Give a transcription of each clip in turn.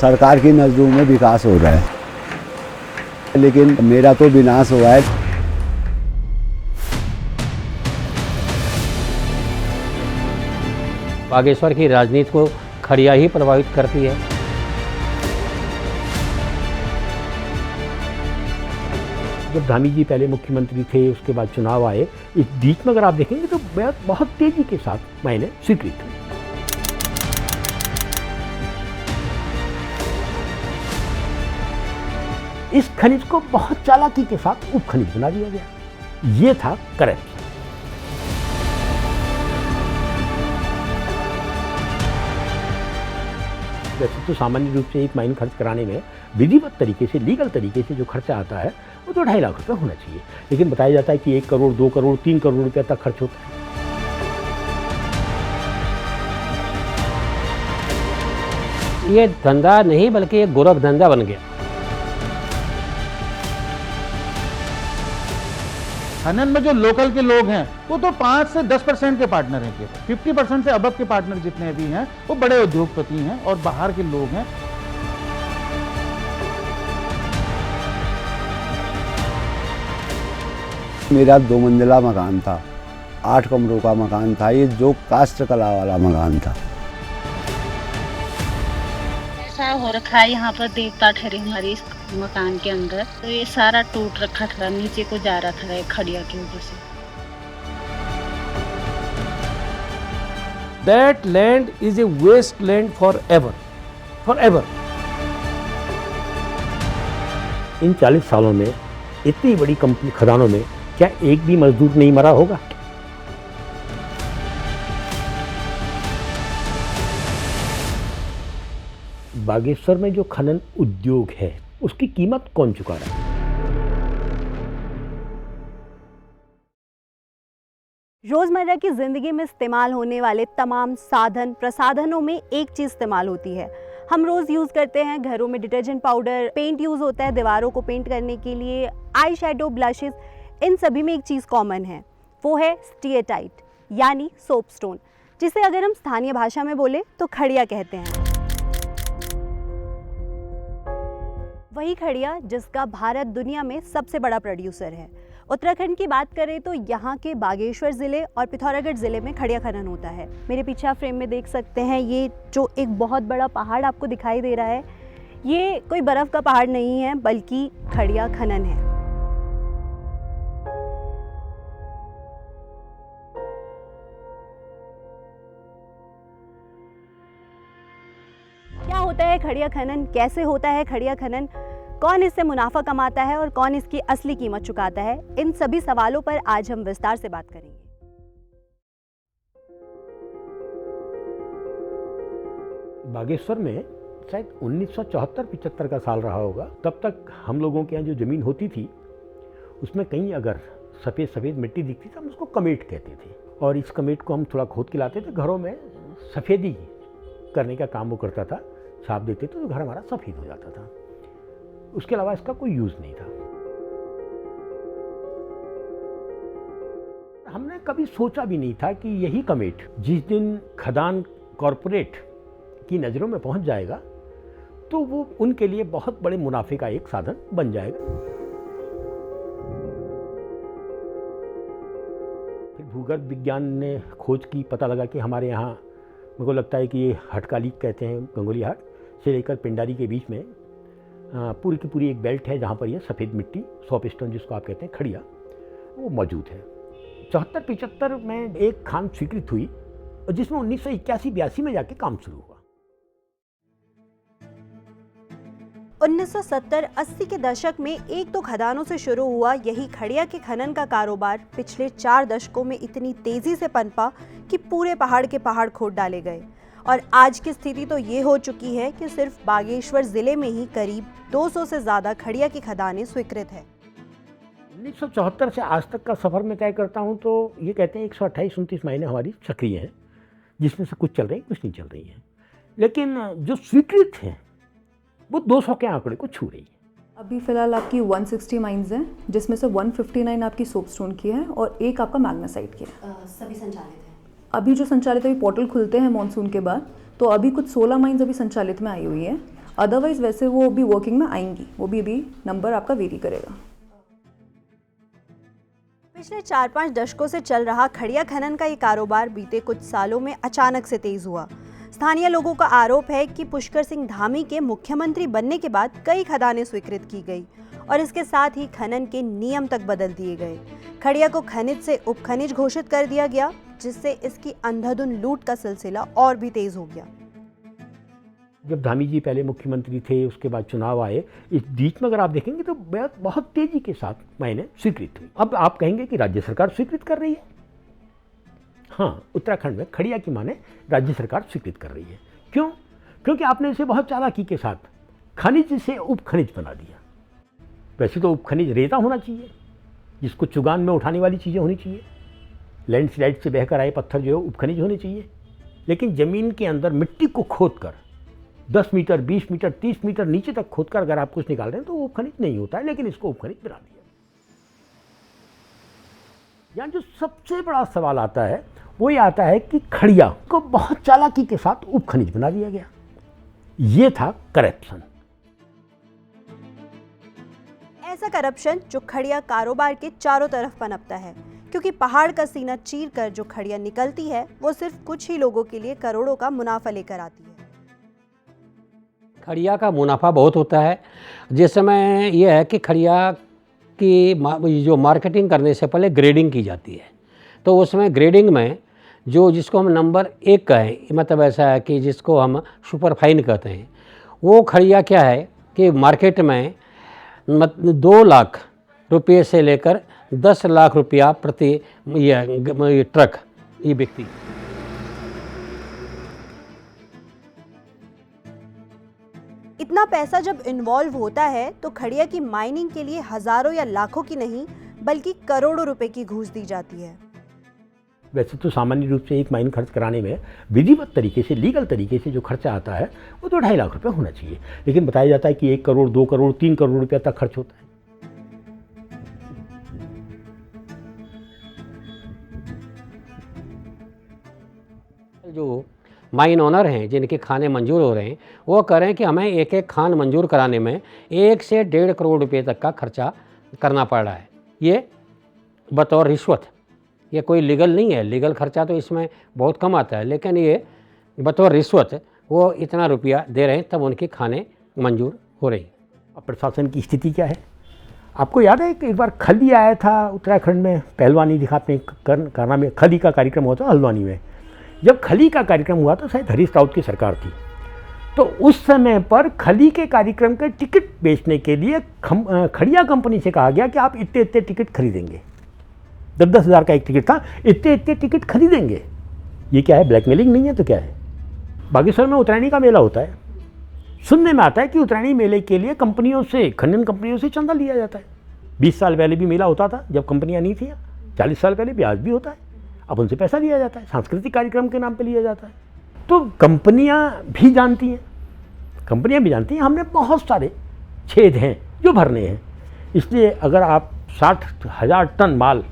सरकार की नज़रों में विकास हो रहा है, लेकिन मेरा तो विनाश हुआ है। बागेश्वर की राजनीति को खड़िया ही प्रभावित करती है। जब धामी जी पहले मुख्यमंत्री थे, उसके बाद चुनाव आए, इस बीच में अगर आप देखेंगे तो बहुत तेजी के साथ मायने स्वीकृत हुई। इस खनिज को बहुत चालाकी के साथ उप खनिज बना दिया गया। ये था करप्शन। वैसे तो सामान्य रूप से एक माइन खर्च कराने में विधिवत तरीके से, लीगल तरीके से जो खर्चा आता है वो तो 2.5 लाख रुपये होना चाहिए, लेकिन बताया जाता है कि 1 करोड़, 2 करोड़, 3 करोड़ रुपये तक खर्च होता है। ये धंधा नहीं बल्कि एक गोरख धंधा बन गया। खनन में जो लोकल के लोग हैं वो तो 5 से 10% के पार्टनर हैं। 50% से अबव के पार्टनर जितने भी हैं वो बड़े उद्योगपति हैं और बाहर के लोग हैं। मेरा 2 मंजिला मकान था, 8 कमरों का मकान था, ये जो काष्ठ कला वाला मकान था। ऐसा हो रखा है, यहाँ पर देवता ठहरे हमारे इस मकान के अंदर, तो ये सारा टूट रखा था, नीचे को जा रहा था खड़िया की वजह से। That land is a wasteland forever, forever. इन 40 सालों में इतनी बड़ी कंपनी खदानों में क्या एक भी मजदूर नहीं मरा होगा? बागेश्वर में जो खनन उद्योग है उसकी कीमत कौन चुका रहा है? रोजमर्रा की जिंदगी में इस्तेमाल होने वाले तमाम साधन प्रसाधनों में एक चीज इस्तेमाल होती है। हम रोज यूज करते हैं, घरों में डिटर्जेंट पाउडर, पेंट यूज होता है दीवारों को पेंट करने के लिए, आई शेडो, ब्लशेस, इन सभी में एक चीज कॉमन है, वो है स्टीएटाइट यानी सोपस्टोन, जिसे अगर हम स्थानीय भाषा में बोले तो खड़िया कहते हैं। वही खड़िया जिसका भारत दुनिया में सबसे बड़ा प्रोड्यूसर है। उत्तराखंड की बात करें तो यहाँ के बागेश्वर ज़िले और पिथौरागढ़ ज़िले में खड़िया खनन होता है। मेरे पीछे आप फ्रेम में देख सकते हैं, ये जो एक बहुत बड़ा पहाड़ आपको दिखाई दे रहा है, ये कोई बर्फ़ का पहाड़ नहीं है बल्कि खड़िया खनन है। क्या होता है खड़िया खनन, कैसे होता है खड़िया खनन, कौन इससे मुनाफा कमाता है और कौन इसकी असली कीमत चुकाता है, इन सभी सवालों पर आज हम विस्तार से बात करेंगे। बागेश्वर में शायद 1974-75 का साल रहा होगा, तब तक हम लोगों के यहाँ जो ज़मीन होती थी उसमें कहीं अगर सफ़ेद सफ़ेद मिट्टी दिखती तो हम उसको कमेट कहते थे, और इस कमेट को हम थोड़ा खोद के लाते थे, घरों में सफ़ेदी करने का काम वो करता था, छाप देते थे तो घर हमारा सफ़ेद हो जाता था। उसके अलावा इसका कोई यूज़ नहीं था। हमने कभी सोचा भी नहीं था कि यही कमेट जिस दिन खदान कॉरपोरेट की नज़रों में पहुंच जाएगा तो वो उनके लिए बहुत बड़े मुनाफे का एक साधन बन जाएगा। फिर भूगर्भ विज्ञान ने खोज की, पता लगा कि हमारे यहाँ, मेरे को लगता है कि ये हटकाली कहते हैं, गंगोली हाट से लेकर पिंडारी के बीच में पूरी की पूरी एक बेल्ट है जहाँ पर ये सफ़ेद मिट्टी, सोपस्टोन जिसको आप कहते हैं खड़िया, वो मौजूद है। 74-75 में एक खान स्वीकृत हुई और जिसमें 1981-82 में जाके काम शुरू हुआ। 1970-80 के दशक में एक तो खदानों से शुरू हुआ यही खड़िया के खनन का कारोबार पिछले 4 दशकों में इतनी तेजी से पनपा कि पूरे पहाड़ के पहाड़ खोद डाले गए, और आज की स्थिति तो ये हो चुकी है कि सिर्फ बागेश्वर जिले में ही करीब 200 से ज़्यादा खड़िया की खदानें स्वीकृत है। 1974 से आज तक का सफ़र में तय करता हूँ तो ये कहते हैं 128-29 महीने हमारी सक्रिय हैं, जिसमें से कुछ चल रही, कुछ नहीं चल रही हैं, लेकिन जो स्वीकृत हैं वो 200 के आंकड़े को छू रही है। अभी फ़िलहाल आपकी 160 माइंस हैं, जिसमें से 159 आपकी सोपस्टोन की है और एक आपका मैग्नेसाइट की है। सभी संचालित है। अभी जो संचालित, अभी पोर्टल खुलते हैं मॉनसून के बाद, तो अभी कुछ 16 माइंस अभी संचालित में आई हुई है अदरवाइज वैसे वो भी वर्किंग में आएंगी, वो भी अभी नंबर आपका वेरी करेगा। पिछले 4-5 दशकों से चल रहा खड़िया खनन का ये कारोबार बीते कुछ सालों में अचानक से तेज हुआ। स्थानीय लोगों का आरोप है कि पुष्कर सिंह धामी के मुख्यमंत्री बनने के बाद कई खदानें स्वीकृत की गई और इसके साथ ही खनन के नियम तक बदल दिए गए। खड़िया को खनिज से उपखनिज घोषित कर दिया गया, जिससे इसकी अंधाधुंध लूट का सिलसिला और भी तेज हो गया। जब धामी जी पहले मुख्यमंत्री थे, उसके बाद चुनाव आए, इस बीच में अगर आप देखेंगे तो बहुत तेजी के साथ मायने स्वीकृत हुई। अब आप कहेंगे कि राज्य सरकार स्वीकृत कर रही है। हाँ, उत्तराखंड में खड़िया की माने राज्य सरकार स्वीकृत कर रही है। क्यों? क्योंकि आपने इसे बहुत चालाकी के साथ खनिज से उपखनिज बना दिया। वैसे तो उपखनिज रेता होना चाहिए, जिसको चुगान में उठाने वाली चीज़ें होनी चाहिए। लैंडस्लाइड से बहकर आए पत्थर जो है उपखनिज होने चाहिए, लेकिन ज़मीन के अंदर मिट्टी को खोद कर 10 मीटर, 20 मीटर, 30 मीटर नीचे तक खोदकर अगर आप कुछ निकाल रहे हैं तो वो उपखनिज नहीं होता है, लेकिन इसको उपखनिज बना दिया। यहाँ जो सबसे बड़ा सवाल आता है वो ये आता है कि खड़िया को बहुत चालाकी के साथ उपखनिज बना दिया गया। ये था करप्शन। ऐसा करप्शन जो खड़िया कारोबार के चारों तरफ पनपता है, क्योंकि पहाड़ का सीना चीर कर जो खड़िया निकलती है वो सिर्फ कुछ ही लोगों के लिए करोड़ों का मुनाफा लेकर आती है। खड़िया का मुनाफा बहुत होता है। जिस समय यह है कि खड़िया की जो मार्केटिंग करने से पहले ग्रेडिंग की जाती है, तो उसमें ग्रेडिंग में जिसको हम नंबर 1 कहें, मतलब ऐसा है कि जिसको हम सुपर फाइन कहते हैं, वो खड़िया क्या है कि मार्केट में 2 लाख रुपये से लेकर 10 लाख रुपया प्रति ये ट्रक ये बिकती है। इतना पैसा जब इन्वॉल्व होता है तो खड़िया की माइनिंग के लिए हजारों या लाखों की नहीं बल्कि करोड़ों रुपए की घूस दी जाती है। वैसे तो सामान्य रूप से एक माइन खर्च कराने में विधिवत तरीके से, लीगल तरीके से जो खर्चा आता है वो तो 2.5 लाख रुपए होना चाहिए, लेकिन बताया जाता है कि 1 करोड़, 2 करोड़, 3 करोड़ रुपया तक खर्च होता है। जो माइन ओनर हैं जिनके खाने मंजूर हो रहे हैं, वो कह रहे हैं कि हमें एक खान मंजूर कराने में 1 से 1.5 करोड़ रुपये तक का खर्चा करना पड़ रहा है। ये बतौर रिश्वत, ये कोई लीगल नहीं है। लीगल खर्चा तो इसमें बहुत कम आता है, लेकिन ये बतौर रिश्वत वो इतना रुपया दे रहे हैं, तब उनके खाने मंजूर हो रही। अब प्रशासन की स्थिति क्या है? आपको याद है कि एक बार खली आया था उत्तराखंड में, पहलवानी दिखाते करना में खली का कार्यक्रम हुआ था हल्द्वानी में। जब खली का कार्यक्रम हुआ तो शायद हरीश रावत की सरकार थी, तो उस समय पर खली के कार्यक्रम के टिकट बेचने के लिए खड़िया कंपनी से कहा गया कि आप इतने टिकट खरीदेंगे। 10-10 हज़ार का एक टिकट था, इतने टिकट खरीदेंगे। ये क्या है, ब्लैकमेलिंग नहीं है तो क्या है? बागेश्वर में उत्तरायणी का मेला होता है, सुनने में आता है कि उत्तरायणी मेले के लिए कंपनियों से, खनन कंपनियों से चंदा लिया जाता है। 20 साल पहले भी मेला होता था जब कंपनियां नहीं थी, 40 साल पहले भी, आज भी होता है। अब उनसे पैसा लिया जाता है, सांस्कृतिक कार्यक्रम के नाम पे लिया जाता है। तो कंपनियां भी जानती हैं, हमने बहुत सारे छेद हैं जो भरने हैं। इसलिए अगर आप 60,000 टन माल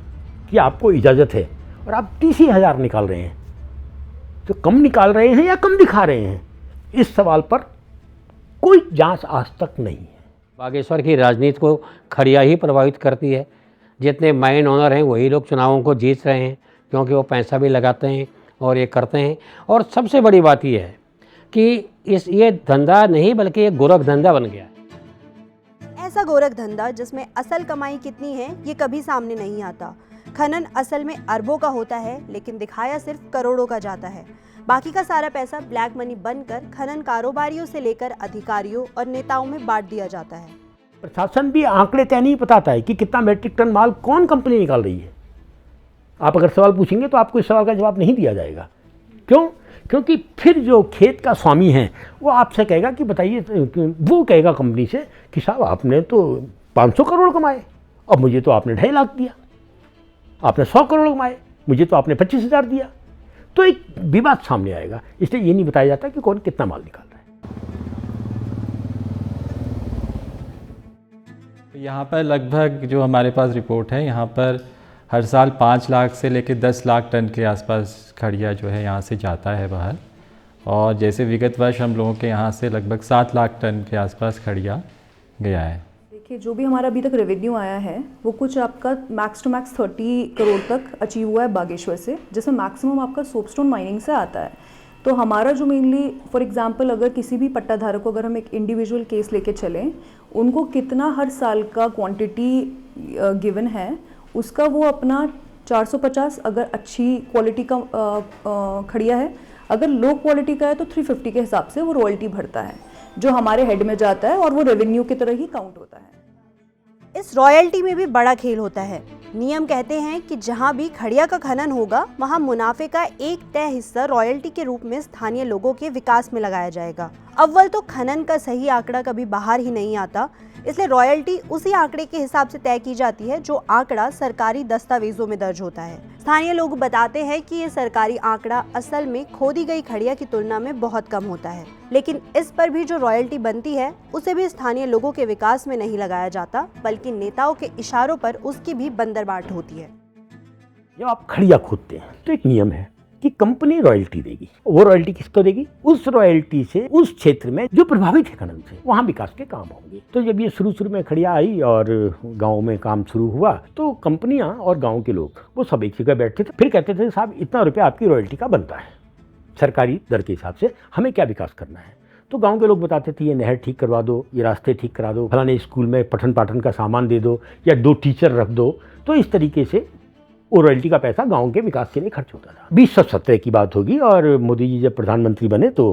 की आपको इजाज़त है और आप 30,000 निकाल रहे हैं, तो कम निकाल रहे हैं या कम दिखा रहे हैं, इस सवाल पर कोई जांच आज तक नहीं है। बागेश्वर की राजनीति को खड़िया ही प्रभावित करती है। जितने माइन ओनर हैं वही लोग चुनावों को जीत रहे हैं, क्योंकि वो पैसा भी लगाते हैं और ये करते हैं। और सबसे बड़ी बात ये है कि ये धंधा नहीं बल्कि ये गोरख धंधा बन गया है। ऐसा गोरख धंधा जिसमें असल कमाई कितनी है ये कभी सामने नहीं आता। खनन असल में अरबों का होता है, लेकिन दिखाया सिर्फ करोड़ों का जाता है। बाकी का सारा पैसा ब्लैक मनी बनकर खनन कारोबारियों से लेकर अधिकारियों और नेताओं में बांट दिया जाता है। प्रशासन भी आंकड़े तय नहीं बताता है कि कितना मैट्रिक टन माल कौन कंपनी निकाल रही है। आप अगर सवाल पूछेंगे तो आपको इस सवाल का जवाब नहीं दिया जाएगा। क्यों? क्योंकि फिर जो खेत का स्वामी है वो आपसे कहेगा कि बताइए, वो कहेगा कंपनी से कि साहब आपने तो 500 करोड़ कमाए, अब मुझे तो आपने 2.5 लाख दिया। आपने 100 करोड़ कमाए, मुझे तो आपने 25,000 दिया। तो एक विवाद सामने आएगा। इसलिए ये नहीं बताया जाता कि कौन कितना माल निकाल रहा है। यहाँ पर लगभग जो हमारे पास रिपोर्ट है, यहाँ पर हर साल 5 लाख से लेकर 10 लाख टन के आसपास खड़िया जो है यहाँ से जाता है बाहर। और जैसे विगत वर्ष हम लोगों के यहाँ से लगभग 7 लाख टन के आसपास खड़िया गया है। देखिए, जो भी हमारा अभी तक रेवेन्यू आया है वो कुछ आपका मैक्स टू मैक्स 30 करोड़ तक अचीव हुआ है बागेश्वर से, जिसमें मैक्सिमम आपका सोपस्टोन माइनिंग से आता है। तो हमारा जो मेनली फॉर एग्जांपल अगर किसी भी पट्टाधारक को अगर हम एक इंडिविजुअल केस लेके चलें, उनको कितना हर साल का क्वांटिटी गिवन है, उसका वो अपना 450 अगर अच्छी क्वालिटी का खड़िया है, अगर लो क्वालिटी का है तो 350 के हिसाब से वो रॉयल्टी भरता है, जो हमारे हेड में जाता है और वो रेवेन्यू की तरह ही काउंट होता है। इस रॉयल्टी में भी बड़ा खेल होता है। नियम कहते हैं कि जहां भी खड़िया का खनन होगा वहां मुनाफे का एक तय हिस्सा रॉयल्टी के रूप में स्थानीय लोगों के विकास में लगाया जाएगा। अव्वल तो खनन का सही आंकड़ा कभी बाहर ही नहीं आता, इसलिए रॉयल्टी उसी आंकड़े के हिसाब से तय की जाती है जो आंकड़ा सरकारी दस्तावेजों में दर्ज होता है। स्थानीय लोग बताते हैं कि ये सरकारी आंकड़ा असल में खोदी गई खड़िया की तुलना में बहुत कम होता है, लेकिन इस पर भी जो रॉयल्टी बनती है उसे भी स्थानीय लोगों के विकास में नहीं लगाया जाता, बल्कि नेताओं के इशारों पर उसकी भी बंदरबाट होती है। जब आप खड़िया खोदते हैं तो एक नियम है कि कंपनी रॉयल्टी देगी। वो रॉयल्टी किसको देगी? उस रॉयल्टी से उस क्षेत्र में जो प्रभावित है खनन से, वहाँ विकास के काम होंगे। तो जब ये शुरू में खड़िया आई और गांव में काम शुरू हुआ तो कंपनियां और गांव के लोग वो सब एक जगह बैठते थे, फिर कहते थे साहब इतना रुपया आपकी रॉयल्टी का बनता है, सरकारी दर के हिसाब से हमें क्या विकास करना है। तो गांव के लोग बताते थे ये नहर ठीक करवा दो, ये रास्ते ठीक करा दो, फलाने स्कूल में पठन पाठन का सामान दे दो या 2 टीचर रख दो। तो इस तरीके से वो रॉयल्टी का पैसा गांव के विकास के लिए खर्च होता था। 2017 की बात होगी और मोदी जी जब प्रधानमंत्री बने तो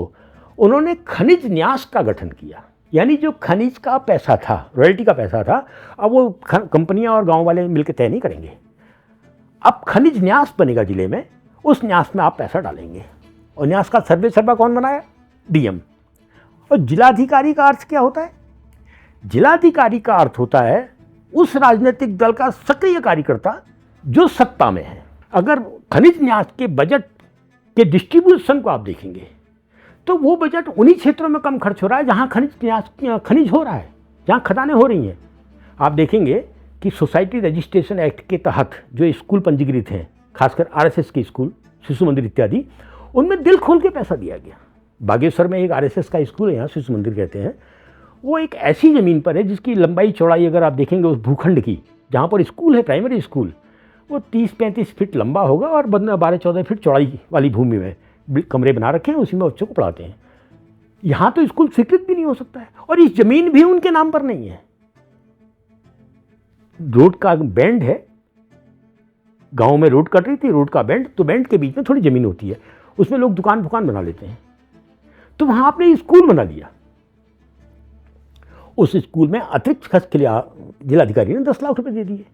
उन्होंने खनिज न्यास का गठन किया, यानी जो खनिज का पैसा था, रॉयल्टी का पैसा था, अब वो कंपनियां और गांव वाले मिलकर तय नहीं करेंगे। अब खनिज न्यास बनेगा जिले में, उस न्यास में आप पैसा डालेंगे। और न्यास का सर्वा कौन बनाया? डीएम। और जिलाधिकारी का अर्थ क्या होता है? जिलाधिकारी का अर्थ होता है उस राजनीतिक दल का सक्रिय कार्यकर्ता जो सत्ता में है। अगर खनिज न्यास के बजट के डिस्ट्रीब्यूशन को आप देखेंगे तो वो बजट उन्हीं क्षेत्रों में कम खर्च हो रहा है जहाँ खनिज हो रहा है, जहाँ खदानें हो रही हैं। आप देखेंगे कि सोसाइटी रजिस्ट्रेशन एक्ट के तहत जो स्कूल पंजीकृत हैं, खासकर आरएसएस के स्कूल, शिशु मंदिर इत्यादि, उनमें दिल खोल के पैसा दिया गया। बागेश्वर में एक आरएसएस का स्कूल है, यहाँ शिशु मंदिर कहते हैं, वो एक ऐसी ज़मीन पर है जिसकी लंबाई चौड़ाई अगर आप देखेंगे उस भूखंड की, जहाँ पर स्कूल है, प्राइमरी स्कूल, वो 30-35 फीट लंबा होगा और 12-14 फीट चौड़ाई वाली भूमि में कमरे बना रखे हैं, उसी में बच्चों को पढ़ाते हैं। यहाँ तो स्कूल स्वीकृत भी नहीं हो सकता है और इस जमीन भी उनके नाम पर नहीं है। रोड का बैंड है, गांव में रोड कट रही थी, रोड का बैंड, तो बैंड के बीच में थोड़ी ज़मीन होती है, उसमें लोग दुकान बना लेते हैं। तो वहाँ आपने स्कूल बना दिया। उस स्कूल में अतिरिक्त खर्च के लिए जिलाधिकारी ने 10 लाख रुपए दे दिए।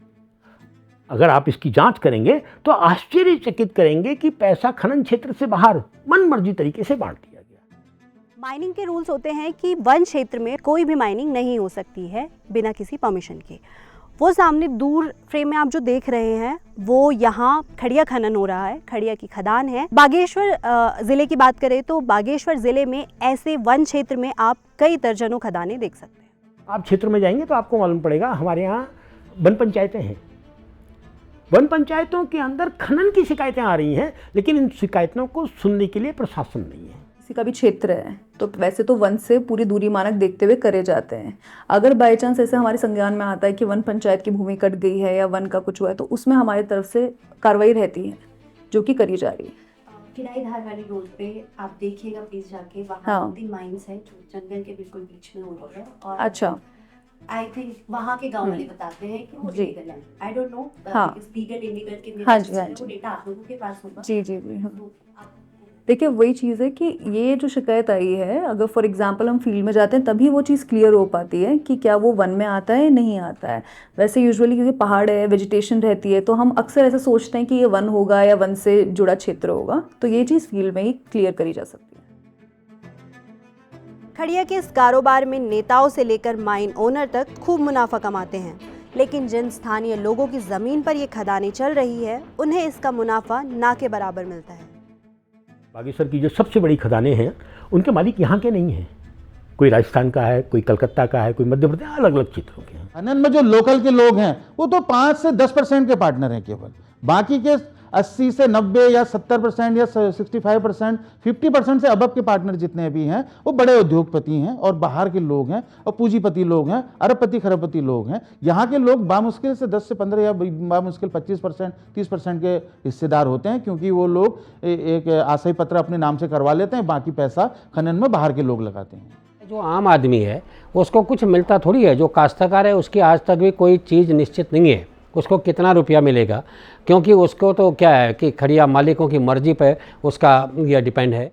अगर आप इसकी जांच करेंगे तो आश्चर्यचकित करेंगे कि पैसा खनन क्षेत्र से बाहर मनमर्जी तरीके से बांट दिया गया। माइनिंग के रूल्स होते हैं कि वन क्षेत्र में कोई भी माइनिंग नहीं हो सकती है बिना किसी परमिशन के। वो सामने दूर फ्रेम में आप जो देख रहे हैं वो यहाँ खड़िया खनन हो रहा है, खड़िया की खदान है। बागेश्वर ज़िले की बात करें तो बागेश्वर ज़िले में ऐसे वन क्षेत्र में आप कई दर्जनों खदानें देख सकते हैं। आप क्षेत्र में जाएंगे तो आपको मालूम पड़ेगा, हमारे यहाँ वन पंचायतें हैं। वन पंचायतों के अंदर खनन की शिकायतें आ रही हैं, लेकिन इन शिकायतों को सुनने के लिए प्रशासन नहीं है। किसी का भी क्षेत्र है तो वैसे तो वन से पूरी दूरी मानक देखते हुए करे जाते हैं। अगर बाई चांस ऐसे हमारे संज्ञान में आता है कि वन पंचायत की भूमि कट गई है या वन का कुछ हुआ है तो उसमें हमारी तरफ से कार्रवाई रहती है जो कि करी जा रही है। किराएधार वाली रोड पे आप देखिएगा प्लीज जाके, वहाँ हाँ। 2-3 माइंस है जो जंगल के बिल्कुल बीच में हो रही है। और अच्छा, आई थिंक वहाँ के गांव वाले बताते हैं कि वो जी। लीगल है। आई डोंट नो हाँ। लीगल इलीगल के हाँ जी, हाँ जी। वो डेटा आप लोगों के पास होगा। जी जी जी हाँ। तो आप देखिए वही चीज़ है कि ये जो शिकायत आई है, अगर फॉर एग्जांपल हम फील्ड में जाते हैं तभी वो चीज़ क्लियर हो पाती है कि क्या वो वन में आता है नहीं आता है। वैसे यूजुअली क्योंकि पहाड़ है, वेजिटेशन रहती है, तो हम अक्सर ऐसा सोचते हैं कि ये वन होगा या वन से जुड़ा क्षेत्र होगा, तो ये चीज़ फील्ड में ही क्लियर करी जा सकती है। खड़िया के इस कारोबार में नेताओं से लेकर माइन ओनर तक खूब मुनाफा कमाते हैं, लेकिन जिन स्थानीय लोगों की ज़मीन पर ये खदानें चल रही है उन्हें इसका मुनाफा ना के बराबर मिलता है। बागेश्वर की जो सबसे बड़ी खदानें हैं उनके मालिक यहाँ के नहीं हैं, कोई राजस्थान का है, कोई कलकत्ता का है, कोई मध्य प्रदेश, अलग अलग क्षेत्रों के हैं। खनन में जो लोकल के लोग हैं वो तो 5 से 10% के पार्टनर हैं केवल। बाकी के 80 से 90 या 70% या 65%, 50% से अबव के पार्टनर जितने भी हैं वो बड़े उद्योगपति हैं और बाहर के लोग हैं और पूंजीपति लोग हैं, अरबपति खरबपति लोग हैं। यहाँ के लोग बामुश्किल से 10 से 15 या बामुश्किल 25%, 30% के हिस्सेदार होते हैं, क्योंकि वो लोग एक आशय पत्र अपने नाम से करवा लेते हैं, बाकी पैसा खनन में बाहर के लोग लगाते हैं। जो आम आदमी है उसको कुछ मिलता थोड़ी है। जो काश्तकार है उसकी आज तक भी कोई चीज़ निश्चित नहीं है उसको कितना रुपया मिलेगा, क्योंकि उसको तो क्या है कि खड़िया मालिकों की मर्जी पे उसका यह डिपेंड है।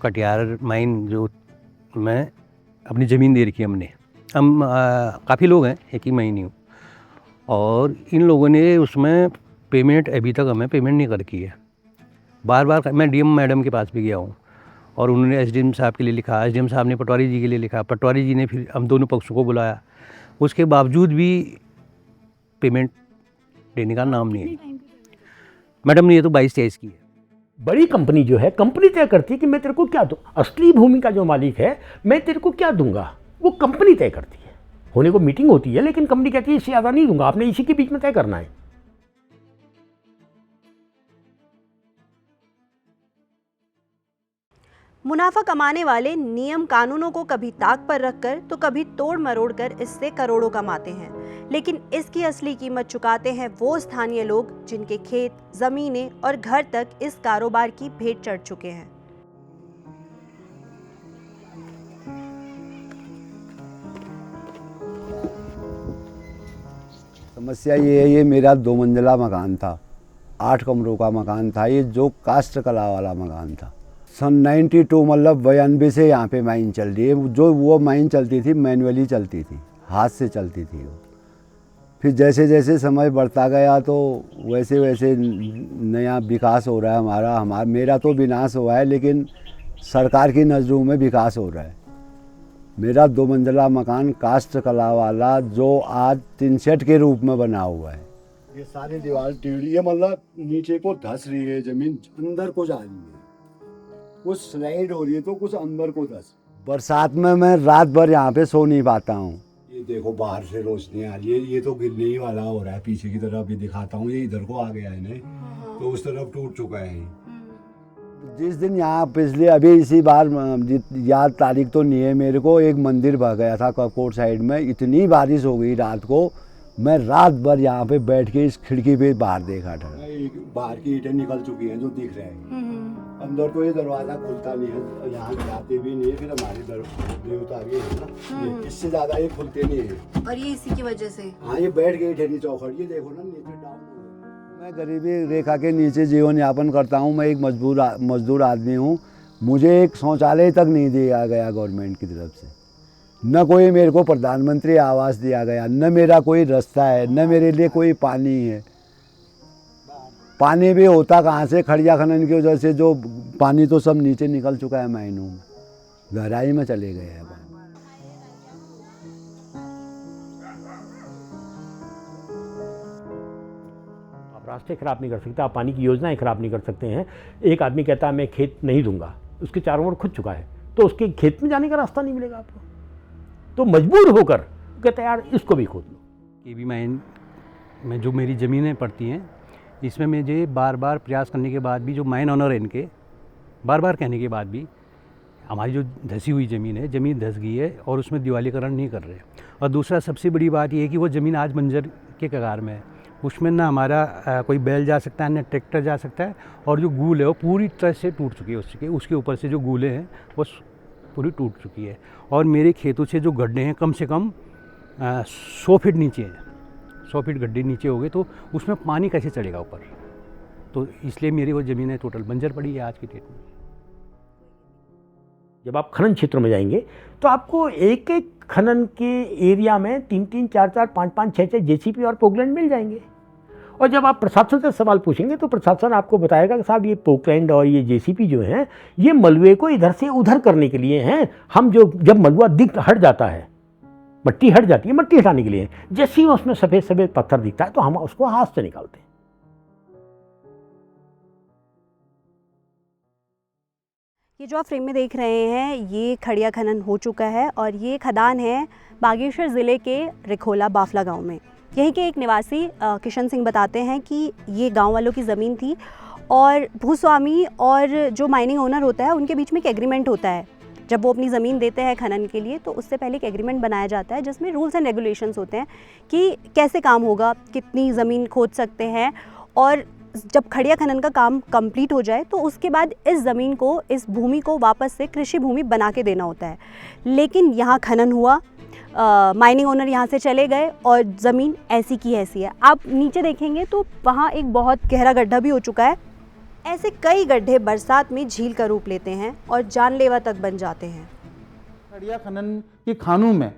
कटियार माइन जो मैं अपनी ज़मीन दे रखी है हमने, हम काफ़ी लोग हैं, एक ही मैं ही नहीं हूँ, और इन लोगों ने उसमें पेमेंट अभी तक हमें पेमेंट नहीं कर रखी है। बार बार मैं डीएम मैडम के पास भी गया हूँ और उन्होंने एसडीएम साहब के लिए लिखा, एसडीएम साहब ने पटवारी जी के लिए लिखा, पटवारी जी ने फिर हम दोनों पक्षों को बुलाया, उसके बावजूद भी पेमेंट देने का नाम नहीं है। मैडम ने ये तो 22-23 की है। बड़ी कंपनी जो है, कंपनी तय करती है कि मैं तेरे को क्या दूँ। असली भूमि का जो मालिक है, मैं तेरे को क्या दूंगा, वो कंपनी तय करती है। होने को मीटिंग होती है, लेकिन कंपनी कहती है इससे ज़्यादा नहीं दूंगा, आपने इसी के बीच में तय करना है। मुनाफा कमाने वाले नियम कानूनों को कभी ताक पर रखकर तो कभी तोड़ मरोड़ कर इससे करोड़ों कमाते हैं, लेकिन इसकी असली कीमत चुकाते हैं वो स्थानीय लोग जिनके खेत, जमीनें और घर तक इस कारोबार की भेंट चढ़ चुके हैं। समस्या ये है, ये मेरा 2 मंजिला मकान था, 8 कमरों का मकान था, ये जो कास्ट कला वाला मकान था। सन 92 मतलब 92 से यहाँ पे माइन चल रही है। जो वो माइन चलती थी मैनुअली चलती थी, हाथ से चलती थी वो। फिर जैसे जैसे समय बढ़ता गया तो वैसे वैसे नया विकास हो रहा है। मेरा तो विनाश हुआ है, लेकिन सरकार की नज़रों में विकास हो रहा है। मेरा 2 मंजिला मकान कास्ट कला वाला जो आज टिन शेड के रूप में बना हुआ है। ये सारी दीवार टेढ़ी है, मतलब नीचे को धंस रही है, जमीन अंदर को जा रही है, कुछ स्लाइड हो रही है तो कुछ अंदर को धंस। बरसात में मैं रात भर यहाँ पे सो नहीं पाता हूँ। ये देखो बाहर से रोशनी आ रही है, ये तो गिरने ही वाला हो रहा है। पीछे की तरफ भी दिखाता हूँ, ये इधर को आ गया है नहीं तो उस तरफ टूट चुका है। जिस दिन यहाँ पिछले अभी इसी बार याद तारीख तो नहीं है मेरे को, एक मंदिर बह गया था कपकोट साइड में। इतनी बारिश हो गई रात को, मैं रात भर यहाँ पे बैठ के इस खिड़की पे बाहर देखा था। बाहर की ईंटें निकल चुकी हैं जो दिख रहे हैं, अंदर तो ये दरवाजा खुलता नहीं है, यहाँ जाते भी नहीं है। फिर हमारे देवता भी है ना, इससे ज्यादा ये खुलते नहीं है, और ये इसी की वजह से। हाँ, ये बैठ गई ईंटें चौखट, ये देखो ना नीचे डाउन। मैं गरीबी रेखा के नीचे जीवन यापन करता हूँ। मैं एक मजदूर आदमी हूँ। मुझे एक शौचालय तक नहीं दिया गया गवर्नमेंट की तरफ से, न कोई मेरे को प्रधानमंत्री आवास दिया गया, न मेरा कोई रास्ता है, न मेरे लिए कोई पानी है। पानी भी होता कहाँ से, खड़िया खनन की वजह से जो पानी तो सब नीचे निकल चुका है, मायनों में गहराई में चले गए हैं। आप रास्ते खराब नहीं कर सकते, आप पानी की योजनाएं खराब नहीं कर सकते हैं। एक आदमी कहता है मैं खेत नहीं दूंगा, उसके चारों ओर खुद चुका है, तो उसके खेत में जाने का रास्ता नहीं मिलेगा आपको, तो मजबूर होकर कहते हैं यार इसको भी खोद लो। केबी माइन में जो मेरी ज़मीनें पड़ती हैं, इसमें मुझे बार बार प्रयास करने के बाद भी, जो माइन ऑनर है इनके बार बार कहने के बाद भी, हमारी जो धसी हुई ज़मीन है, ज़मीन धस गई है और उसमें दिवालीकरण नहीं कर रहे। और दूसरा सबसे बड़ी बात ये है कि वो ज़मीन आज बंजर के कगार में है, उसमें ना हमारा कोई बैल जा सकता है, ना ट्रैक्टर जा सकता है, और जो गूल है वो पूरी तरह से टूट चुकी है। उसके ऊपर से जो गूलें हैं वो पूरी टूट चुकी है। और मेरे खेतों से जो गड्ढे हैं कम से कम 100 फीट नीचे हैं, 100 फीट गड्ढे नीचे हो गए, तो उसमें पानी कैसे चढ़ेगा ऊपर। तो इसलिए मेरी वो ज़मीनें टोटल बंजर पड़ी है आज की डेट में। जब आप खनन क्षेत्रों में जाएंगे तो आपको एक एक खनन के एरिया में 3-3, 4-4, 5-5, 6-6 जेसीपी और पोकलैंड मिल जाएंगे। और जब आप प्रशासन से सवाल पूछेंगे तो प्रशासन आपको बताएगा कि साहब ये पोकलैंड और ये जेसीपी जो हैं ये मलबे को इधर से उधर करने के लिए हैं। हम जब मलबा हट जाता है, मट्टी हट जाती है, मट्टी हटाने के लिए, जैसे ही उसमें सफ़ेद सफ़ेद पत्थर दिखता है तो हम उसको हाथ से निकालते हैं। ये जो आप फ्रेम में देख रहे हैं ये खड़िया खनन हो चुका है और ये खदान है बागेश्वर ज़िले के रिखोला बाफला गांव में। यहीं के एक निवासी किशन सिंह बताते हैं कि ये गांव वालों की ज़मीन थी और भूस्वामी और जो माइनिंग ओनर होता है उनके बीच में एक एग्रीमेंट होता है। जब वो अपनी ज़मीन देते हैं खनन के लिए तो उससे पहले एक एग्रीमेंट बनाया जाता है जिसमें रूल्स एंड रेगुलेशंस होते हैं कि कैसे काम होगा, कितनी ज़मीन खोद सकते हैं, और जब खड़िया खनन का काम कंप्लीट हो जाए तो उसके बाद इस ज़मीन को, इस भूमि को वापस से कृषि भूमि बना के देना होता है। लेकिन यहाँ खनन हुआ, माइनिंग ओनर यहाँ से चले गए और ज़मीन ऐसी की ऐसी है। आप नीचे देखेंगे तो वहाँ एक बहुत गहरा गड्ढा भी हो चुका है। ऐसे कई गड्ढे बरसात में झील का रूप लेते हैं और जानलेवा तक बन जाते हैं। खड़िया खनन की खानों में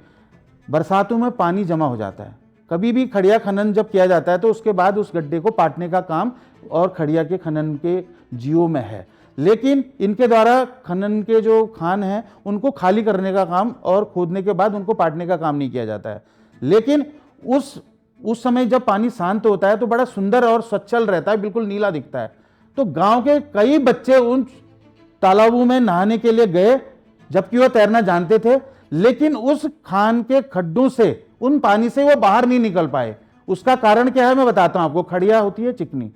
बरसातों में पानी जमा हो जाता है। कभी भी खड़िया खनन जब किया जाता है तो उसके बाद उस गड्ढे को पाटने का काम और खड़िया के खनन के जीओ में है, लेकिन इनके द्वारा खनन के जो खान हैं उनको खाली करने का काम और खोदने के बाद उनको पाटने का काम नहीं किया जाता है। लेकिन उस समय जब पानी शांत होता है तो बड़ा सुंदर और स्वच्छल रहता है, बिल्कुल नीला दिखता है। तो गांव के कई बच्चे उन तालाबों में नहाने के लिए गए जबकि वो तैरना जानते थे, लेकिन उस खान के खड्डों से, उन पानी से वो बाहर नहीं निकल पाए। उसका कारण क्या है मैं बताता हूं आपको। खड़िया होती है चिकनी,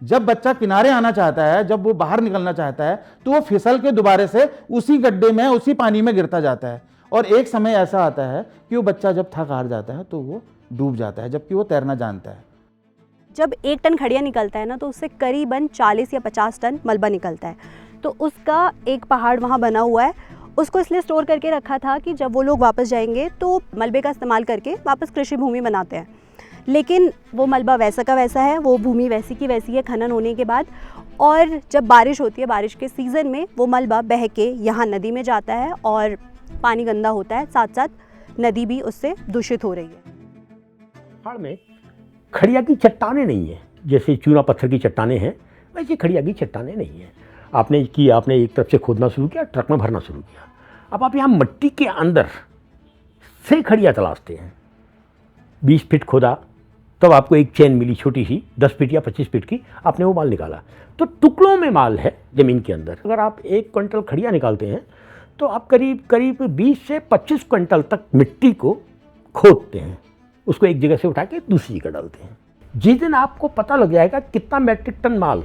जब बच्चा किनारे आना चाहता है, जब वो बाहर निकलना चाहता है तो वो फिसल के दोबारा से उसी गड्ढे में, उसी पानी में गिरता जाता है और एक समय ऐसा आता है कि वो बच्चा जब थक हार जाता है तो वो डूब जाता है, जबकि वो तैरना जानता है। जब 1 टन खड़िया निकलता है ना तो उससे करीबन 40 या 50 टन मलबा निकलता है। तो उसका एक पहाड़ वहाँ बना हुआ है, उसको इसलिए स्टोर करके रखा था कि जब वो लोग वापस जाएंगे तो मलबे का इस्तेमाल करके वापस कृषि भूमि बनाते हैं। लेकिन वो मलबा वैसा का वैसा है, वो भूमि वैसी की वैसी है खनन होने के बाद। और जब बारिश होती है, बारिश के सीज़न में वो मलबा बह के यहाँ नदी में जाता है और पानी गंदा होता है, साथ साथ नदी भी उससे दूषित हो रही है। पहाड़ में खड़िया की चट्टानें नहीं है, जैसे चूना पत्थर की चट्टानें हैं वैसे खड़िया की चट्टानें नहीं है। आपने एक तरफ से खोदना शुरू किया, ट्रक में भरना शुरू किया। अब आप यहाँ मिट्टी के अंदर से खड़िया तलाशते हैं। 20 फीट खोदा तब आपको एक चेन मिली छोटी सी, 10 फीट या 25 फीट की, आपने वो माल निकाला। तो टुकड़ों में माल है ज़मीन के अंदर। अगर आप 1 क्विंटल खड़िया निकालते हैं तो आप करीब 20 से 25 क्विंटल तक मिट्टी को खोदते हैं, उसको एक जगह से उठा के दूसरी जगह डालते हैं। जिस दिन आपको पता लग जाएगा कितना मैट्रिक टन माल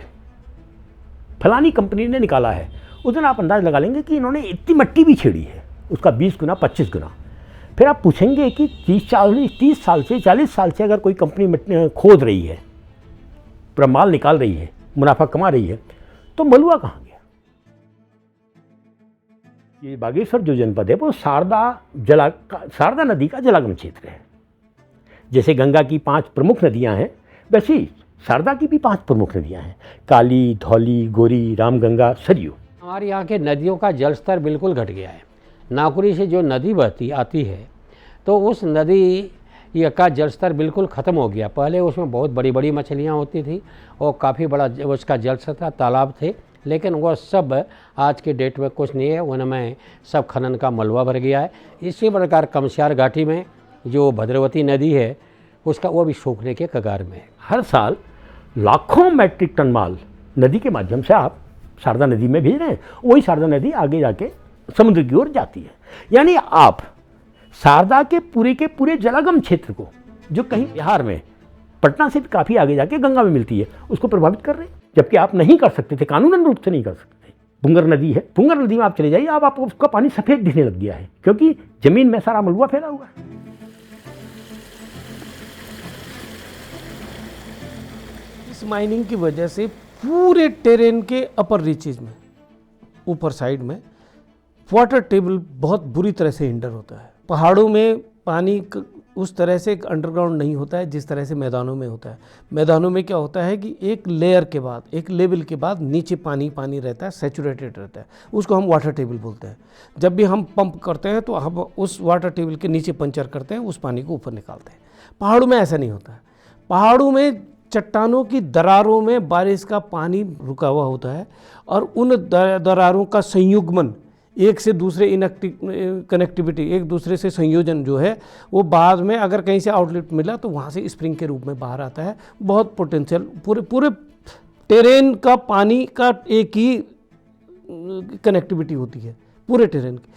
फलानी कंपनी ने निकाला है, उस दिन आप अंदाज़ लगा लेंगे कि इन्होंने इतनी मिट्टी भी छेड़ी है, उसका 20 गुना 25 गुना। फिर आप पूछेंगे कि 30 साल से 40 साल से अगर कोई कंपनी मिट्टी खोद रही है, पूरा माल निकाल रही है, मुनाफा कमा रही है, तो मलुआ कहाँ गया? ये बागेश्वर जो जनपद है वो शारदा नदी का जलागम क्षेत्र है। जैसे गंगा की 5 प्रमुख नदियां हैं, वैसे ही शारदा की भी 5 प्रमुख नदियां हैं, काली, धौली, गोरी, रामगंगा, सरयू। हमारे यहाँ के नदियों का जल स्तर बिल्कुल घट गया है। नाकुरी से जो नदी बहती आती है तो उस नदी का जल स्तर बिल्कुल ख़त्म हो गया। पहले उसमें बहुत बड़ी बड़ी मछलियाँ होती थी और काफ़ी बड़ा उसका जल स्तर तालाब थे, लेकिन वो सब आज के डेट में कुछ नहीं है, उनमें सब खनन का मलबा भर गया है। इसी प्रकार कमस्यार घाटी में जो भद्रवती नदी है उसका वो भी सूखने के कगार में है। हर साल लाखों मैट्रिक टन माल नदी के माध्यम से आप शारदा नदी में भेज रहे हैं, वही शारदा नदी आगे जाके समुद्र की ओर जाती है। यानी आप शारदा के पूरे जलागम क्षेत्र को, जो कहीं बिहार में पटना से काफ़ी आगे जाके गंगा में मिलती है, उसको प्रभावित कर रहे हैं, जबकि आप नहीं कर सकते थे, कानूनन रूप से नहीं कर सकते थे। भुंगर नदी है, भुंगर नदी में आप चले जाइए, आप उसका पानी सफ़ेद दिखने लग गया है क्योंकि ज़मीन में सारा मलबा फैला हुआ है। इस माइनिंग की वजह से पूरे टेरेन के अपर रीचेज में, ऊपर साइड में वाटर टेबल बहुत बुरी तरह से हिंडर होता है। पहाड़ों में पानी उस तरह से अंडरग्राउंड नहीं होता है जिस तरह से मैदानों में होता है। मैदानों में क्या होता है कि एक लेयर के बाद, एक लेवल के बाद नीचे पानी रहता है, सैचुरेटेड रहता है, उसको हम वाटर टेबल बोलते हैं। जब भी हम पंप करते हैं तो हम उस वाटर टेबल के नीचे पंचर करते हैं, उस पानी को ऊपर निकालते हैं। पहाड़ों में ऐसा नहीं होता है। पहाड़ों में चट्टानों की दरारों में बारिश का पानी रुका हुआ होता है और उन दरारों का संयुग्मन, एक से दूसरे कनेक्टिविटी, एक दूसरे से संयोजन जो है वो बाद में अगर कहीं से आउटलेट मिला तो वहाँ से स्प्रिंग के रूप में बाहर आता है। बहुत पोटेंशियल, पूरे टेरेन का पानी का एक ही कनेक्टिविटी होती है पूरे टेरेन की।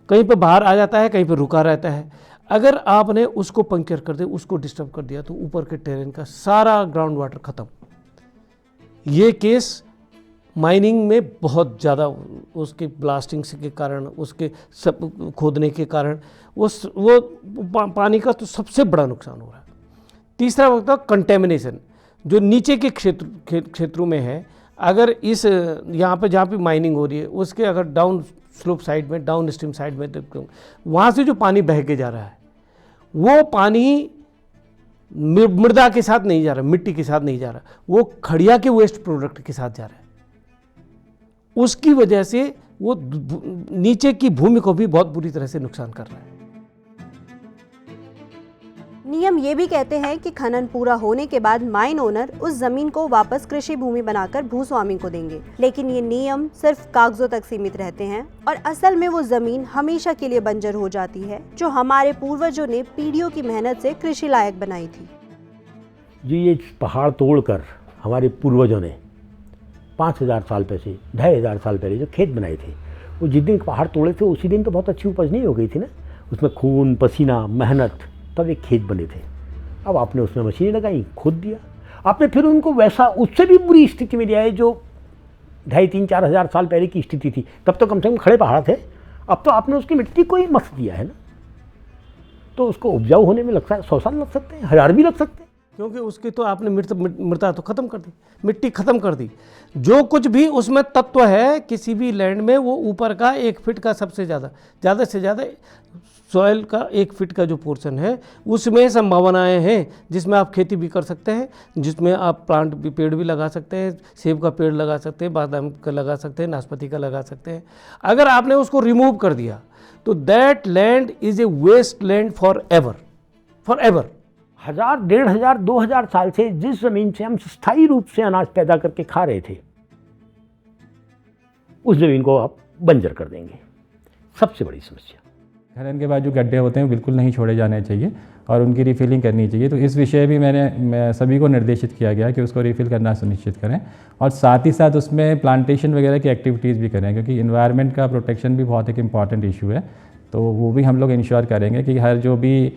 कहीं पे बाहर आ जाता है, कहीं पे रुका रहता है। अगर आपने उसको पंक्चर कर दिया, उसको डिस्टर्ब कर दिया, तो ऊपर के टेरेन का सारा ग्राउंड वाटर ख़त्म। ये केस माइनिंग में बहुत ज़्यादा उसके ब्लास्टिंग के कारण, उसके सब खोदने के कारण वो पानी का तो सबसे बड़ा नुकसान हो रहा है। तीसरा वक्त कंटेमिनेशन, जो नीचे के क्षेत्रों में है। अगर इस यहाँ पे जहाँ पे माइनिंग हो रही है उसके अगर डाउन स्लोप साइड में, डाउन स्ट्रीम साइड में, वहाँ से जो पानी बह के जा रहा है वो पानी मृदा के साथ नहीं जा रहा, मिट्टी के साथ नहीं जा रहा, वो खड़िया के वेस्ट प्रोडक्ट के साथ जा रहा है। उसकी वजह से वो नीचे की भूमि को भी बहुत बुरी तरह से नुकसान कर रहा है। नियम ये भी कहते हैं कि खनन पूरा होने के बाद माइन ओनर उस जमीन को वापस कृषि भूमि बनाकर भूस्वामी को देंगे, लेकिन ये नियम सिर्फ कागजों तक सीमित रहते हैं और असल में वो जमीन हमेशा के लिए बंजर हो जाती है जो हमारे पूर्वजों ने पीढ़ियों की मेहनत से कृषि लायक बनाई थी। जो ये पहाड़ तोड़कर हमारे पूर्वजों ने 5000 साल पहले, 2500 साल पहले जो खेत बनाए थे, वो जिस दिन पहाड़ तोड़े थे उसी दिन तो बहुत अच्छी उपज नहीं हो गई थी ना। उसमें खून पसीना मेहनत तब एक खेत बने थे। अब आपने उसमें मशीनें लगाई, खोद दिया, आपने फिर उनको वैसा उससे भी बुरी स्थिति में लिया है जो 2500-3000-4000 साल पहले की स्थिति थी। तब तो कम से कम खड़े पहाड़ थे, अब तो आपने उसकी मिट्टी को ही मस दिया है ना। तो उसको उपजाऊ होने में लगता है 100 साल लग सकते हैं, 1000 भी लग सकते हैं, क्योंकि उसकी तो आपने मृदा तो ख़त्म कर दी, मिट्टी ख़त्म कर दी। जो कुछ भी उसमें तत्व है किसी भी लैंड में, वो ऊपर का 1 फीट का सबसे ज़्यादा से ज़्यादा सॉइल का 1 फीट का जो पोर्शन है उसमें संभावनाएं हैं जिसमें आप खेती भी कर सकते हैं, जिसमें आप प्लांट भी, पेड़ भी लगा सकते हैं, सेब का पेड़ लगा सकते हैं, बादाम का लगा सकते हैं, नाशपाती का लगा सकते हैं। अगर आपने उसको रिमूव कर दिया तो that land is a waste land forever, 1000, 1500, 2000 साल से जिस जमीन से हम स्थायी रूप से अनाज पैदा करके खा रहे थे उस जमीन को आप बंजर कर देंगे। सबसे बड़ी समस्या। खनन के बाद जो गड्ढे होते हैं बिल्कुल नहीं छोड़े जाने चाहिए और उनकी रिफिलिंग करनी चाहिए। तो इस विषय भी मैं सभी को निर्देशित किया गया कि उसको रिफ़िल करना सुनिश्चित करें और साथ ही साथ उसमें प्लांटेशन वगैरह की एक्टिविटीज़ भी करें, क्योंकि इन्वायरमेंट का प्रोटेक्शन भी बहुत एक इम्पॉर्टेंट इशू है। तो वो भी हम लोग इंश्योर करेंगे कि हर जो भी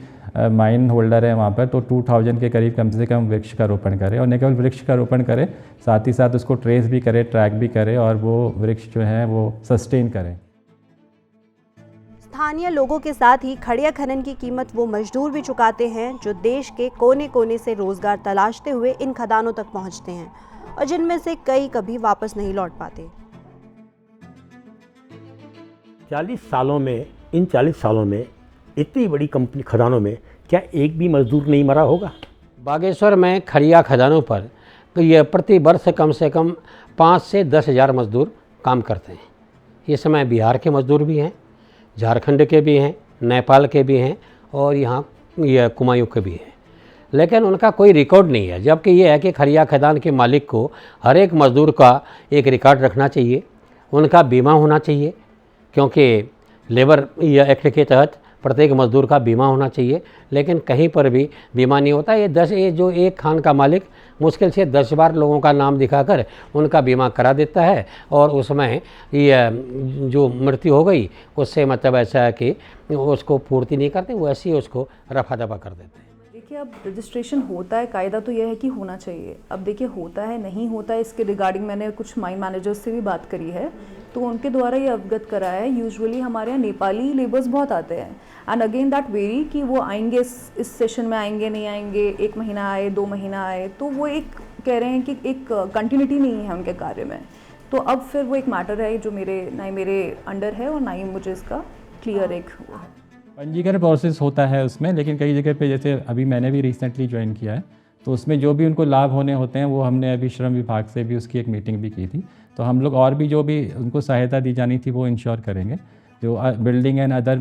माइन होल्डर है वहाँ पर तो 2000 के करीब कम से कम वृक्ष का रोपण करें, और न केवल वृक्ष का रोपण करें, साथ ही साथ उसको ट्रेस भी करें, ट्रैक भी करें और वो वृक्ष जो है वो सस्टेन करें। स्थानीय लोगों के साथ ही खड़िया खनन की कीमत वो मजदूर भी चुकाते हैं जो देश के कोने कोने से रोजगार तलाशते हुए इन खदानों तक पहुंचते हैं और जिनमें से कई कभी वापस नहीं लौट पाते। 40 सालों में इतनी बड़ी कंपनी खदानों में क्या एक भी मजदूर नहीं मरा होगा? बागेश्वर में खड़िया खदानों पर ये प्रति वर्ष कम से कम 5 से 10 हज़ार मजदूर काम करते हैं। इस समय बिहार के मजदूर भी हैं, झारखंड के भी हैं, नेपाल के भी हैं और यहाँ ये कुमायूं के भी हैं, लेकिन उनका कोई रिकॉर्ड नहीं है। जबकि ये है कि खड़िया खदान के मालिक को हर एक मजदूर का एक रिकॉर्ड रखना चाहिए, उनका बीमा होना चाहिए, क्योंकि लेबर एक्ट के तहत प्रत्येक मजदूर का बीमा होना चाहिए, लेकिन कहीं पर भी बीमा नहीं होता। ये जो एक खान का मालिक मुश्किल से 10 बार लोगों का नाम दिखाकर उनका बीमा करा देता है और उसमें ये जो मृत्यु हो गई उससे मतलब ऐसा है कि उसको पूर्ति नहीं करते, वैसे ही उसको रफा दफा कर देते हैं। देखिए, अब रजिस्ट्रेशन होता है, कायदा तो यह है कि होना चाहिए। अब देखिए होता है नहीं होता है, इसके रिगार्डिंग मैंने कुछ माइन मैनेजर्स से भी बात करी है तो उनके द्वारा ये अवगत करा है। यूजुअली हमारे यहाँ नेपाली लेबर्स बहुत आते हैं एंड अगेन दैट वेरी कि वो आएंगे इस सेशन में, आएंगे नहीं आएंगे, 1 महीना आए 2 महीना आए, तो वो एक कह रहे हैं कि एक कंटिन्यूटी नहीं है उनके कार्य में। तो अब फिर वो एक मैटर है जो ना ही मेरे अंडर है और ना ही मुझे इसका क्लियर एक पंजीकरण प्रोसेस होता है उसमें, लेकिन कई जगह पे जैसे अभी मैंने भी रिसेंटली ज्वाइन किया है तो उसमें जो भी उनको लाभ होने होते हैं वो हमने अभी श्रम विभाग से भी उसकी एक मीटिंग भी की थी। तो हम लोग और भी जो भी उनको सहायता दी जानी थी वो इंश्योर करेंगे। जो बिल्डिंग एंड अदर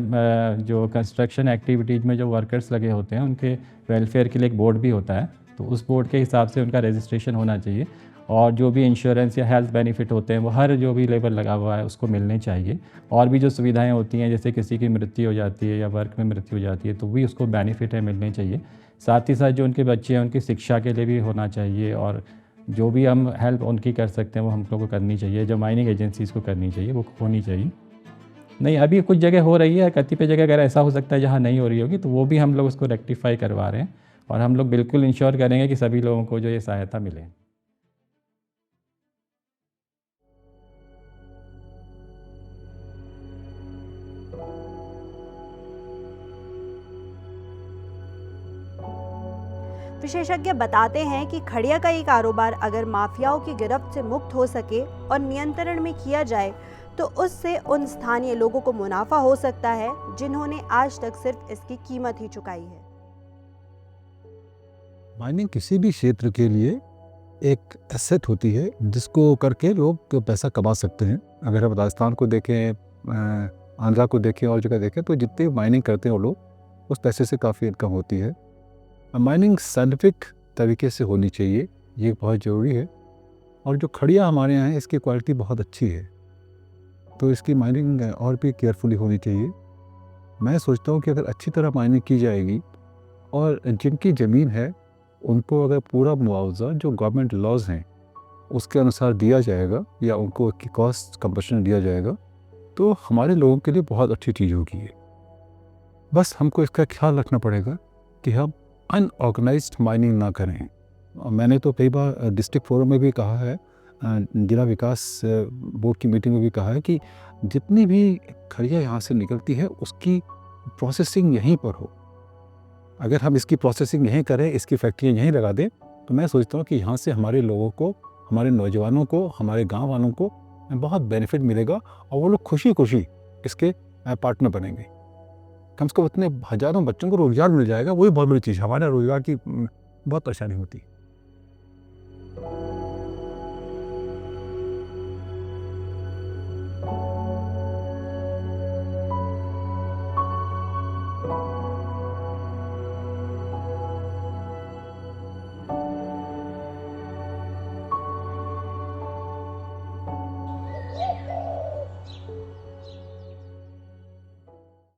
जो कंस्ट्रक्शन एक्टिविटीज़ में जो वर्कर्स लगे होते हैं उनके वेलफेयर के लिए एक बोर्ड भी होता है, तो उस बोर्ड के हिसाब से उनका रजिस्ट्रेशन होना चाहिए और जो भी इंश्योरेंस या हेल्थ बेनिफिट होते हैं वो हर जो भी लेबर लगा हुआ है उसको मिलने चाहिए। और भी जो सुविधाएं होती हैं जैसे किसी की मृत्यु हो जाती है या वर्क में मृत्यु हो जाती है तो भी उसको बेनिफिट है मिलने चाहिए। साथ ही साथ जो उनके बच्चे हैं उनकी शिक्षा के लिए भी होना चाहिए और जो भी हम हेल्प उनकी कर सकते हैं वो हम लोग को करनी चाहिए, जो माइनिंग एजेंसीज़ को करनी चाहिए वो होनी चाहिए। नहीं, अभी कुछ जगह हो रही है, कतिपय जगह अगर ऐसा हो सकता है जहाँ नहीं हो रही होगी तो वो भी हम लोग उसको रेक्टिफाई करवा रहे हैं और हम लोग बिल्कुल इंश्योर करेंगे कि सभी लोगों को जो ये सहायता मिले। विशेषज्ञ बताते हैं कि खड़िया का ये कारोबार अगर माफियाओं की गिरफ्त से मुक्त हो सके और नियंत्रण में किया जाए तो उससे उन स्थानीय लोगों को मुनाफा हो सकता है जिन्होंने आज तक सिर्फ इसकी कीमत ही चुकाई है। माइनिंग किसी भी क्षेत्र के लिए एक एसेट होती है जिसको करके लोग पैसा कमा सकते हैं। अगर हम राजस्थान को देखें, आंध्रा को देखें और जगह देखें तो जितने माइनिंग करते हैं वो लोग उस पैसे से काफ़ी इनकम होती है। माइनिंग साइंटिफिक तरीके से होनी चाहिए, ये बहुत ज़रूरी है। और जो खड़िया हमारे यहाँ है इसकी क्वालिटी बहुत अच्छी है, तो इसकी माइनिंग और भी केयरफुली होनी चाहिए। मैं सोचता हूँ कि अगर अच्छी तरह माइनिंग की जाएगी और जिनकी ज़मीन है उनको अगर पूरा मुआवजा जो गवर्नमेंट लॉज हैं उसके अनुसार दिया जाएगा या उनको कॉस्ट कंपनसेशन दिया जाएगा तो हमारे लोगों के लिए बहुत अच्छी चीज़ होगी। बस हमको इसका ख्याल रखना पड़ेगा कि हम अनऑर्गेनाइज्ड माइनिंग ना करें। मैंने तो कई बार डिस्ट्रिक्ट फोरम में भी कहा है, जिला विकास बोर्ड की मीटिंग में भी कहा है कि जितनी भी खड़िया यहाँ से निकलती है उसकी प्रोसेसिंग यहीं पर हो। अगर हम इसकी प्रोसेसिंग यहीं करें, इसकी फैक्ट्रियाँ यहीं लगा दें तो मैं सोचता हूँ कि यहाँ से हमारे लोगों को, हमारे नौजवानों को, हमारे गाँव वालों को बहुत बेनिफिट मिलेगा और वो लोग खुशी खुशी इसके पार्टनर बनेंगे। कम से कम इतने हज़ारों बच्चों को रोज़गार मिल जाएगा, वही बहुत बड़ी चीज़ है। हमारे रोज़गार की बहुत परेशानी होती है।